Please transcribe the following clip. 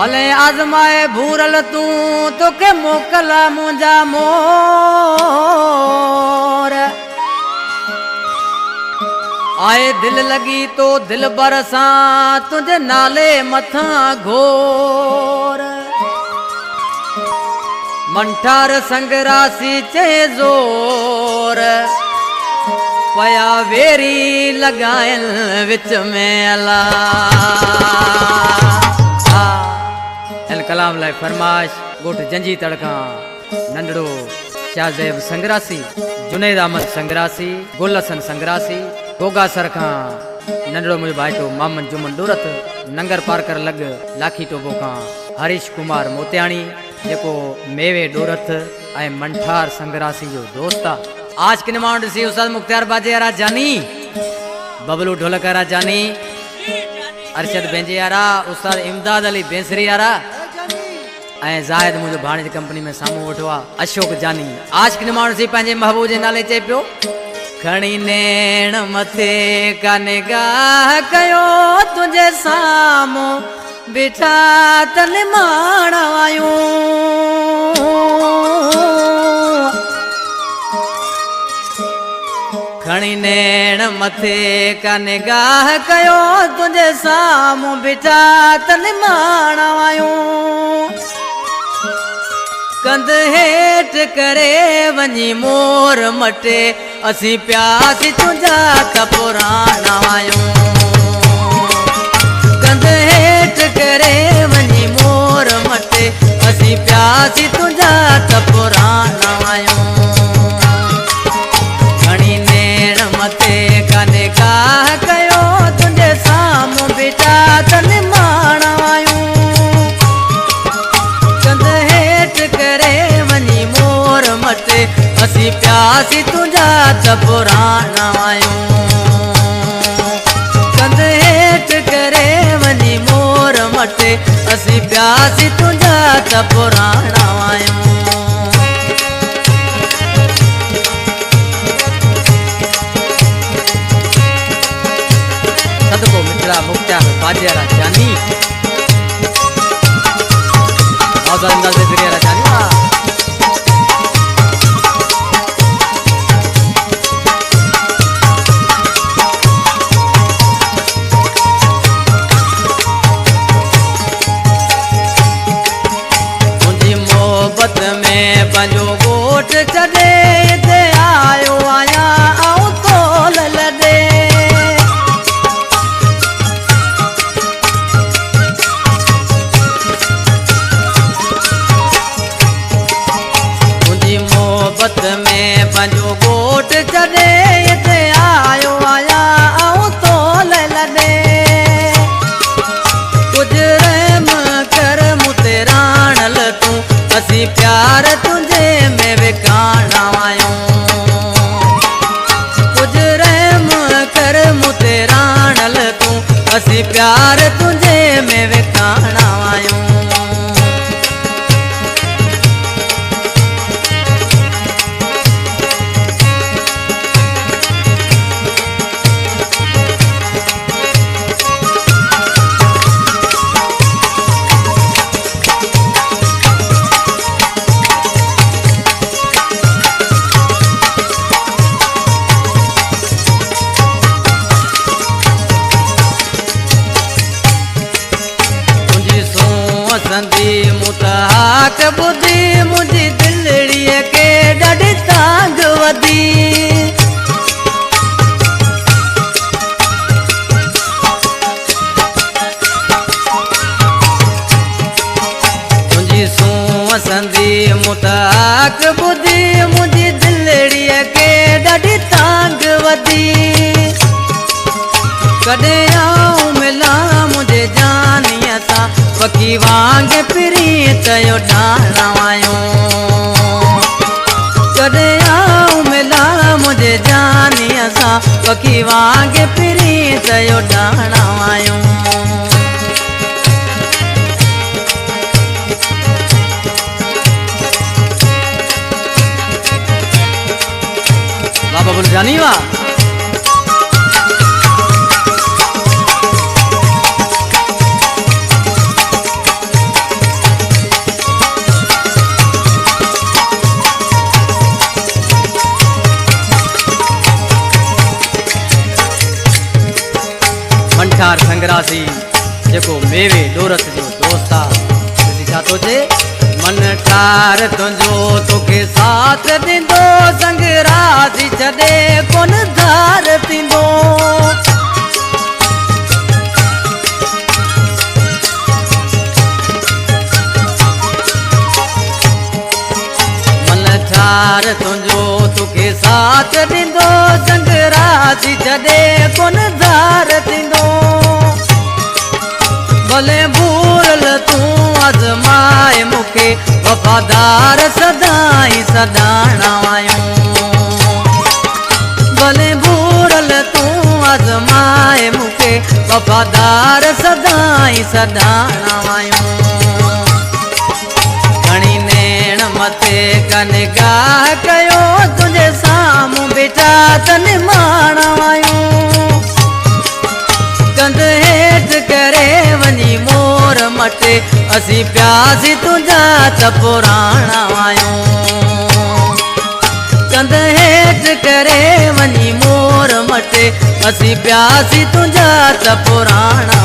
भले आजमाए भूरल तू तोखे मोकला मुंहिंजा मोर आए दिल लगी तो दिल बरसा तुझे नाले मथा घोर मंठार संगरासी चे जोर पया वेरी लगायल विच में अला अल कलाम लाइ फरमाश गोठ जंजी तड़का नंढड़ो शाहज़ेब संगरासी जुनैद अहमद संगरासी गुलसन संगरासी गोगा सरखा नंढड़ो मुझे भाइटो मामन जुमन डूरत नंगर पारकर लग लाखी टोबो का हरीश कुमार मोतियाणी जेको मेवे डोरथ ऐं मंठार संगरासी जो दोस्त आ आज किन माण्हू ॾिसी उस्ताद मुख्तियार बाजे यारा जानी बबलू ढोलक यारा जानी अरशद बेंजे यारा उस्ताद इमदाद अली बेंसरी यारा ऐं ज़ाहिद मुंहिंजो भाणे जी कंपनी में साम्हूं वेठो आहे अशोक जानी आज किन माण्हू ॾिसी पंहिंजे महबूब जे नाले चए पियो खणी नेण मथे का निगाह कयो तुंहिंजे साम्हूं बिठा तन माण आयूं खणी नेण मथे का निगाह कयो तुंहिंजे साम्हूं बिठा तन माण आयूं कंध हेठ करे वञी मोर मटे असी प्यासी तुंहिंजा त पुराणा आयूं कंध हेठ करे वञी मोर मटे असी प्यासी तुंहिंजा त पुराणा आयूं खणी नेण मथे का निगाह कयो तुंहिंजे साम्हूं बिठा त निमाण आयूं कंध हेठ करे वञी मोर मटे असी प्यासी तुंहिंजा त पुराणा आयूं कंध हेठ करे वञी मोर मटे असी प्यासी तुंहिंजा त पुराणा आयूं सदको मित्रा मुख्तियार बाजे यारा जानी आज़ाद अंदाज़े फिर यारा जानी पंहिंजो गोठ छॾे हिते आयो आहियां ऐं तोल लॾे मुंहिंजी मोहबत में पंहिंजो गोठ छॾे हिते आयो आहियां ऐं तोल लॾे कुझु रहम कर मूं ते राणल तूं असी प्यार तुझे में विकाणा आयूं कुझु रहम कर मूं ते राणल तूं असी प्यार तुझे में विकाणा आयूं संदी मुताक बुधी मुंहिंजी दिलड़ीअ खे ॾाढी तांग वधी मुंहिंजी सूंहं संदी मुताक बुधी मुंहिंजी दिलड़ीअ खे ॾाढी तांग वधी कॾहिं आऊं मिलां मुंहिंजे जानीअ सां पकी वांग प्रीत जो ठाणा आयूं कॾहिं आऊं मिलां मुंहिंजे जानीअ सां पकी वांग प्रीत जो ठाणा आयूं बाबा बोल जानी वा मंठार संग्रासी जेको मेवे डोरत जो दोस्त आहे छा थो चए मन ठार तुंहिंजो तोखे साथ ॾींदो संग्रासी छॾे कोन धार थींदो मन ठार तुंहिंजो तोखे साथ ॾींदो संग्रासी छॾे कोन धार थींदो भले भूल तूं आज़माए मूंखे वफ़ादार सदाई सदाणा आहियूं भले भूल तूं आज़माए मूंखे वफ़ादार सदाई सदाणा आहियूं घणी नेण मथे कनिगाह कयो तुंहिंजे साम्हूं बीठा तन माणा आहियूं कंध हेठि करे वञी मोर मटे असीं प्यासी तुंहिंजा त पुराणा आहियूं कंध हेठि करे वञी मोर मटे असीं प्यासी तुंहिंजा त पुराणा